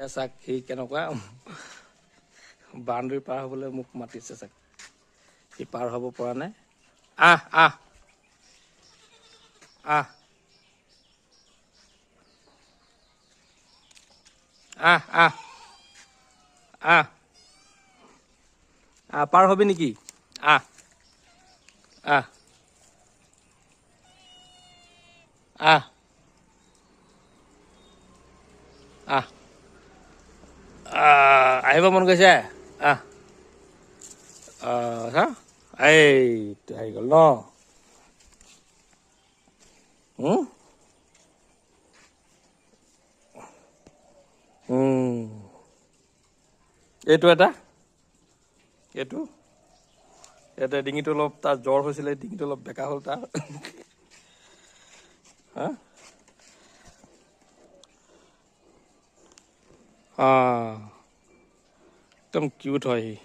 চাক সি কেনেকুৱা বাউণ্ডেৰী পাৰ হ'বলৈ মোক মাতিছে চাক সি পাৰ হ'ব পৰা নাই আহ আহ আহ আহ আহ আহ আহ পাৰ হবি নেকি আহ আহ আহ আহ আহিব মন গৈছে আহ হা এইটো আহি গ'ল ন এইটো এটা এইটো ইয়াতে ডিঙিটো অলপ তাৰ জ্বৰ হৈছিলে ডিঙিটো অলপ বেকা হ'ল তাৰ হা একদম কিউট হয় সি